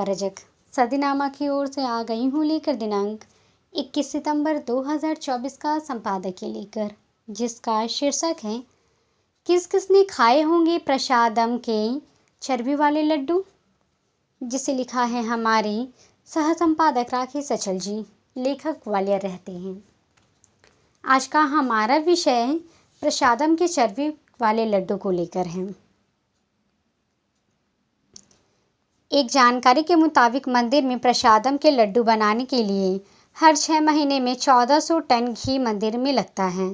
रजक सदीनामा की ओर से आ गई हूँ लेकर दिनांक 21 सितंबर 2024 का संपादकीय लेकर, जिसका शीर्षक है किस किसने खाए होंगे प्रसादम के चर्बी वाले लड्डू, जिसे लिखा है हमारे सह संपादक राकेश अचल जी, लेखक ग्वालियर रहते हैं। आज का हमारा विषय प्रसादम के चर्बी वाले लड्डू को लेकर है। एक जानकारी के मुताबिक मंदिर में प्रसादम के लड्डू बनाने के लिए हर 6 महीने में 1400 टन घी मंदिर में लगता है।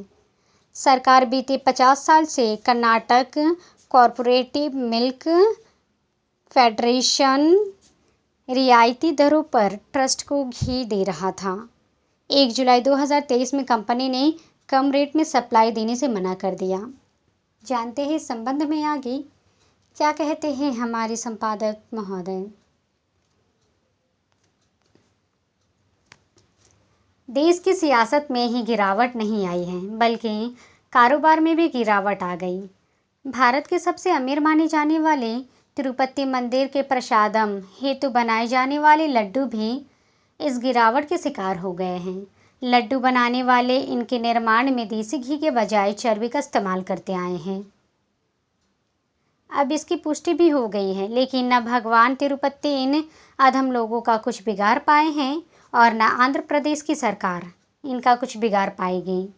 सरकार बीते 50 साल से कर्नाटक कॉरपोरेटिव मिल्क फेडरेशन रियायती दरों पर ट्रस्ट को घी दे रहा था। 1 जुलाई 2023 में कंपनी ने कम रेट में सप्लाई देने से मना कर दिया। जानते हैं इस संबंध में आगे क्या कहते हैं हमारे संपादक महोदय। देश की सियासत में ही गिरावट नहीं आई है, बल्कि कारोबार में भी गिरावट आ गई। भारत के सबसे अमीर माने जाने वाले तिरुपति मंदिर के प्रसादम हेतु बनाए जाने वाले लड्डू भी इस गिरावट के शिकार हो गए हैं। लड्डू बनाने वाले इनके निर्माण में देसी घी के बजाय चर्बी का इस्तेमाल करते आए हैं। अब इसकी पुष्टि भी हो गई है, लेकिन न भगवान तिरुपति इन अधम लोगों का कुछ बिगाड़ पाए हैं और न आंध्र प्रदेश की सरकार इनका कुछ बिगाड़ पाएगी।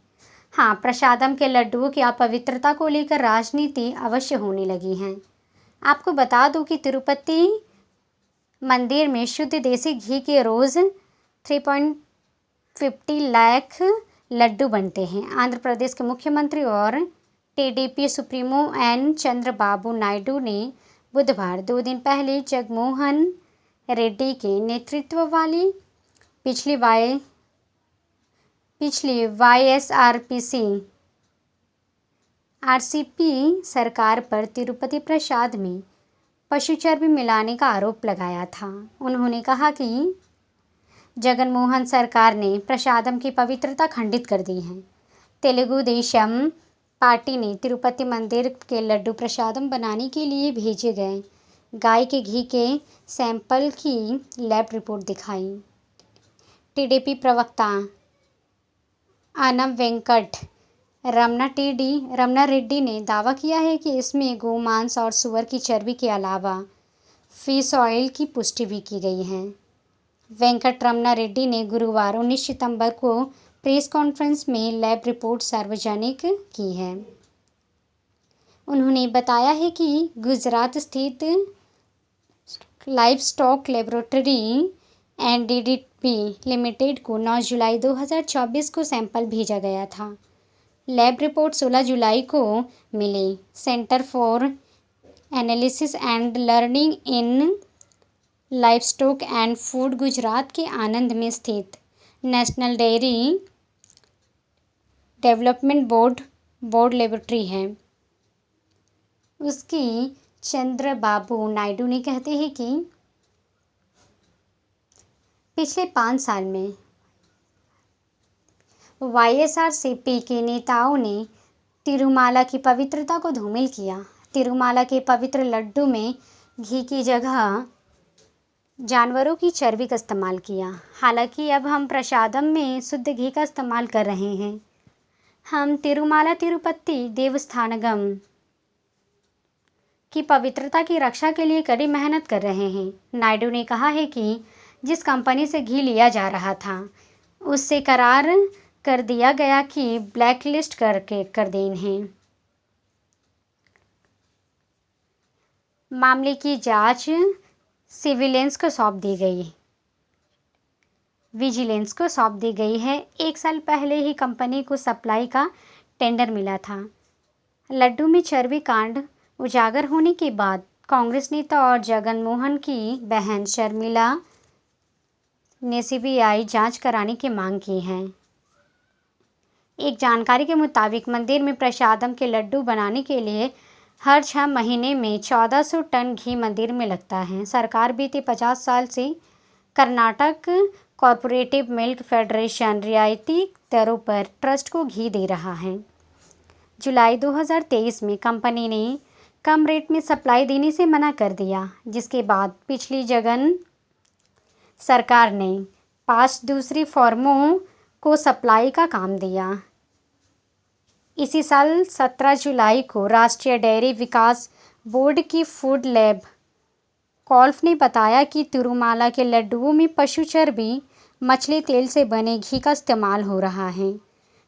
हाँ, प्रसादम के लड्डुओं की अपवित्रता को लेकर राजनीति अवश्य होने लगी है। आपको बता दूं कि तिरुपति मंदिर में शुद्ध देसी घी के रोज़ 3.50 लाख लड्डू बनते हैं। आंध्र प्रदेश के मुख्यमंत्री और TDP supremo N Chandrababu Naidu ने बुधवार 2 दिन पहले जगनमोहन रेड्डी के नेतृत्व वाली पिछली आरसीपी सरकार पर तिरुपति प्रसाद में पशु चर्बी मिलाने का आरोप लगाया था। उन्होंने कहा कि जगनमोहन सरकार ने प्रसादम की पवित्रता खंडित कर दी है। तेलुगु देशम पार्टी ने तिरुपति मंदिर के लड्डू प्रसादम बनाने के लिए भेजे गए गाय के घी के सैंपल की लैब रिपोर्ट दिखाई। टीडीपी प्रवक्ता आनम वेंकट रमना रेड्डी ने दावा किया है कि इसमें गोमांस और सुअर की चर्बी के अलावा फिश ऑयल की पुष्टि भी की गई है। वेंकट रमना रेड्डी ने गुरुवार 19 सितंबर को प्रेस कॉन्फ्रेंस में लैब रिपोर्ट सार्वजनिक की है। उन्होंने बताया है कि गुजरात स्थित लाइवस्टॉक लेबोरेटरी एनडीडीपी लिमिटेड को 9 जुलाई 2024 को सैंपल भेजा गया था। लैब रिपोर्ट 16 जुलाई को मिली। Centre for analysis and learning in livestock and food Gujarat के आनंद में स्थित national dairy development board laboratory है। उसकी चंद्रबाबू नायडू ने कहते हैं कि पिछले 5 साल में वाईएसआरसीपी के नेताओं ने तिरुमाला की पवित्रता को धूमिल किया। तिरुमाला के पवित्र लड्डू में घी की जगह जानवरों की चर्बी का इस्तेमाल किया। हालांकि अब हम प्रसादम में शुद्ध घी का इस्तेमाल कर रहे हैं। हम तिरुमाला तिरुपति देवस्थानगम की पवित्रता की रक्षा के लिए कड़ी मेहनत कर रहे हैं। नायडू ने कहा है कि जिस कंपनी से घी लिया जा रहा था उससे करार कर दिया गया कि ब्लैकलिस्ट कर दें इन्हें। मामले की जांच विजिलेंस को सौंप दी गई है। 1 साल पहले ही कंपनी को सप्लाई का टेंडर मिला था। लड्डू में चर्बी कांड उजागर होने के बाद कांग्रेस नेता और जगनमोहन की बहन शर्मिला ने सीबीआई जांच कराने की मांग की है। एक जानकारी के मुताबिक मंदिर में प्रसादम के लड्डू बनाने के लिए हर 6 महीने में 1400 टन घी मंदिर में लगता है। सरकार बीते 50 साल से कर्नाटक कॉरपोरेटिव मिल्क फेडरेशन रियायती दरों पर ट्रस्ट को घी दे रहा है। जुलाई 2023 में कंपनी ने कम रेट में सप्लाई देने से मना कर दिया, जिसके बाद पिछली जगन सरकार ने 5 दूसरी फर्मों को सप्लाई का काम दिया। इसी साल 17 जुलाई को राष्ट्रीय डेयरी विकास बोर्ड की फूड लैब कॉल्फ ने बताया कि तिरुमाला के लड्डुओं में पशु चर्बी, मछली तेल से बने घी का इस्तेमाल हो रहा है।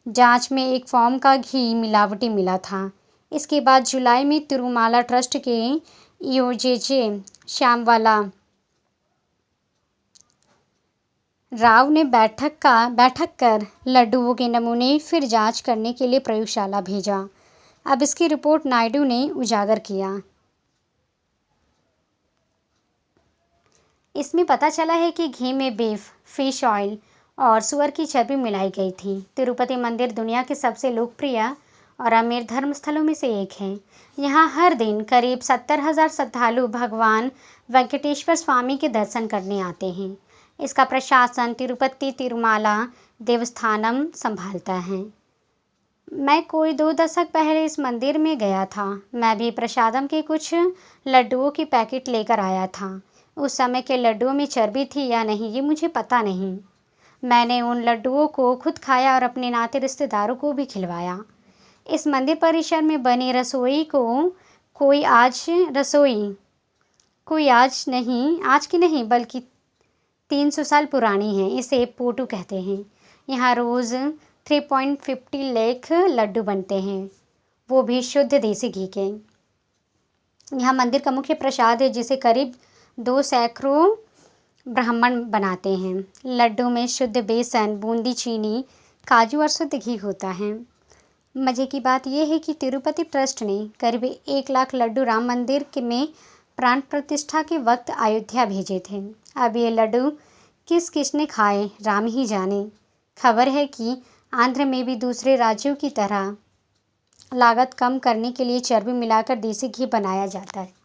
जांच में एक फॉर्म का घी मिलावटी मिला था। इसके बाद जुलाई में तिरुमाला ट्रस्ट के ईओजेजे श्यामवाला राव ने बैठक कर लड्डुओं के नमूने फिर जांच करने के लिए प्रयोगशाला भेजा। अब इसकी रिपोर्ट नायडू ने उजागर किया। इसमें पता चला है कि घी में बीफ, फिश ऑयल और सुअर की चर्बी मिलाई गई थी। तिरुपति मंदिर दुनिया के सबसे लोकप्रिय और अमीर धर्म स्थलों में से एक है। यहाँ हर दिन करीब 70,000 श्रद्धालु भगवान वेंकटेश्वर स्वामी के दर्शन करने आते हैं। इसका प्रशासन तिरुपति तिरुमाला देवस्थानम संभालता है। मैं कोई 2 दशक पहले इस मंदिर में गया था। मैं भी प्रसादम के कुछ लड्डुओं की पैकेट लेकर आया था। उस समय के लड्डुओं में चर्बी थी या नहीं ये मुझे पता नहीं। मैंने उन लड्डुओं को खुद खाया और अपने नाते रिश्तेदारों को भी खिलवाया। इस मंदिर परिसर में बनी रसोई आज की नहीं बल्कि 300 साल पुरानी है। इसे पोटू कहते हैं। यहाँ रोज़ 3.50 लाख लड्डू बनते हैं, वो भी शुद्ध देसी घी के। यहाँ मंदिर का मुख्य प्रसाद है जिसे करीब 2 सैकड़ों ब्राह्मण बनाते हैं। लड्डू में शुद्ध बेसन, बूंदी, चीनी, काजू और शुद्ध घी होता है। मज़े की बात यह है कि तिरुपति ट्रस्ट ने करीब 1 लाख लड्डू राम मंदिर में प्राण प्रतिष्ठा के वक्त अयोध्या भेजे थे। अब ये लड्डू किस ने खाए राम ही जाने। खबर है कि आंध्र में भी दूसरे राज्यों की तरह लागत कम करने के लिए चर्बी मिलाकर देसी घी बनाया जाता है।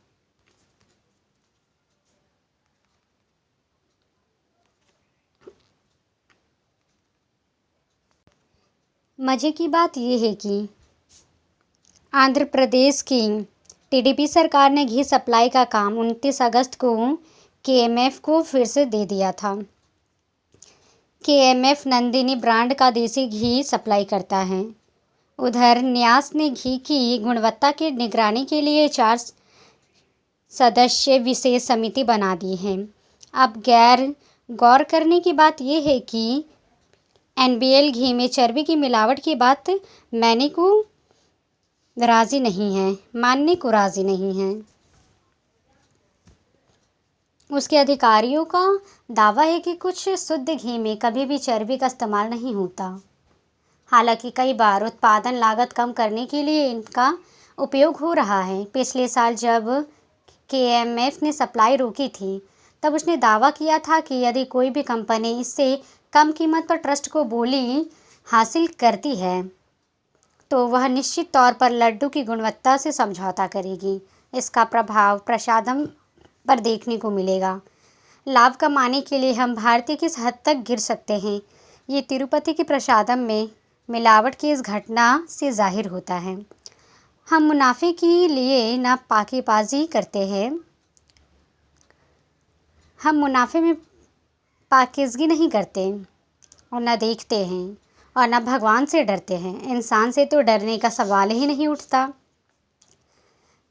मज़े की बात यह है कि आंध्र प्रदेश की टीडीपी सरकार ने घी सप्लाई का काम 29 अगस्त को केएमएफ को फिर से दे दिया था। केएमएफ नंदिनी ब्रांड का देसी घी सप्लाई करता है। उधर न्यास ने घी की गुणवत्ता की निगरानी के लिए 4 सदस्य विशेष समिति बना दी है। अब गौर करने की बात यह है कि एनबीएल घी में चर्बी की मिलावट की बात मानने को राज़ी नहीं है। उसके अधिकारियों का दावा है कि कुछ शुद्ध घी में कभी भी चर्बी का इस्तेमाल नहीं होता। हालांकि कई बार उत्पादन लागत कम करने के लिए इनका उपयोग हो रहा है। पिछले साल जब केएमएफ ने सप्लाई रोकी थी तब उसने दावा किया था कि यदि कोई भी कंपनी इससे कम कीमत पर ट्रस्ट को बोली हासिल करती है तो वह निश्चित तौर पर लड्डू की गुणवत्ता से समझौता करेगी। इसका प्रभाव प्रसादम पर देखने को मिलेगा। लाभ कमाने के लिए हम भारतीय किस हद तक गिर सकते हैं, ये तिरुपति के प्रसादम में मिलावट की इस घटना से जाहिर होता है। हम मुनाफे के लिए न पाकीबाजी करते हैं, हम मुनाफे में पाकीज़गी नहीं करते और न देखते हैं और न भगवान से डरते हैं। इंसान से तो डरने का सवाल ही नहीं उठता।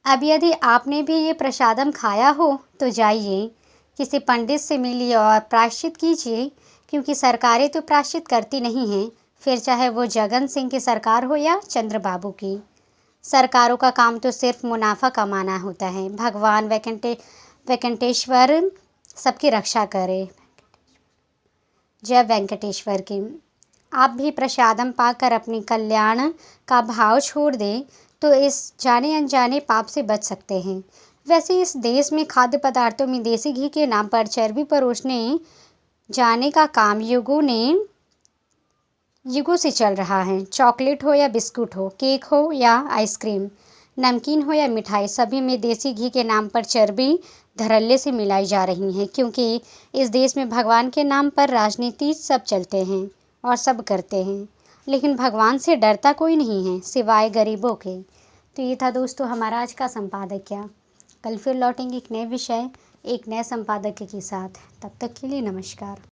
अब यदि आपने भी ये प्रसादम खाया हो तो जाइए किसी पंडित से मिलिए और प्रायश्चित कीजिए, क्योंकि सरकारें तो प्रायश्चित करती नहीं हैं, फिर चाहे वो जगन सिंह की सरकार हो या चंद्रबाबू की। सरकारों का काम तो सिर्फ मुनाफा कमाना होता है। भगवान वेंकटेश्वर सबकी रक्षा करे। जय वेंकटेश्वर की। आप भी प्रसादम पाकर अपनी कल्याण का भाव छोड़ दें तो इस जाने अनजाने पाप से बच सकते हैं। वैसे इस देश में खाद्य पदार्थों में देसी घी के नाम पर चर्बी परोसने जाने का काम युगों से चल रहा है। चॉकलेट हो या बिस्कुट हो, केक हो या आइसक्रीम, नमकीन हो या मिठाई, सभी में देसी घी के नाम पर चर्बी धड़ल्ले से मिलाई जा रही है, क्योंकि इस देश में भगवान के नाम पर राजनीति सब चलते हैं और सब करते हैं, लेकिन भगवान से डरता कोई नहीं है सिवाय गरीबों के। तो ये था दोस्तों हमारा आज का संपादकीय। कल फिर लौटेंगे एक नए विषय एक नए संपादक के साथ। तब तक के लिए नमस्कार।